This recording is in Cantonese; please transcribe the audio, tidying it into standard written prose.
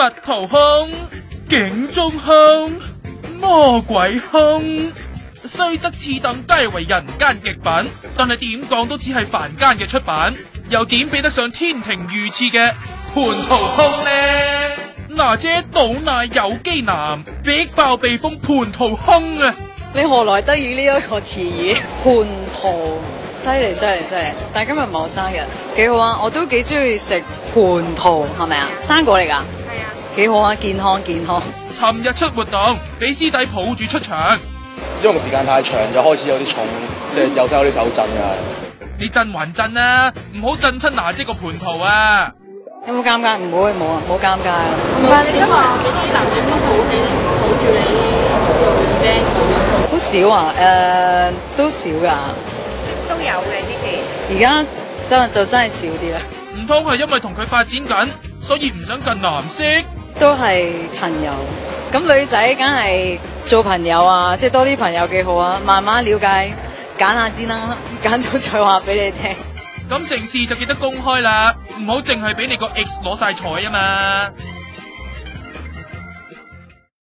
蜜桃胸、警中胸、魔鬼胸，雖則次等皆為人間極品，但係點講都只係凡間嘅出品，又點比得上天庭御賜嘅蟠桃胸呢？娜姐倒奶有機男，逼爆避風蟠桃胸啊！你何來得以呢一個詞語？蟠桃，犀利！但係今日唔係我生日，幾好啊！我都幾中意食蟠桃，係咪啊？生果嚟㗎？係啊，幾好啊！健康。尋日出活動，俾師弟抱住出場，用時間太長就開始有啲重，即係有啲手震㗎。你震還震啊，唔好震親娜姐個蟠桃啊！有冇尷尬？唔會，冇啊，冇尷尬啊！唔係你都話俾啲男仔抱住你做 band 好少啊，都少㗎。都有嘅之前。而家真係少啲啦。唔通係因為同佢發展緊，所以唔想近男色？都係朋友，咁女仔梗係做朋友啊，即係多啲朋友幾好啊，慢慢了解，揀下先啦，揀到再話俾你聽。咁成事就記得公開啦，唔好淨係俾你個 X 攞晒彩啊嘛。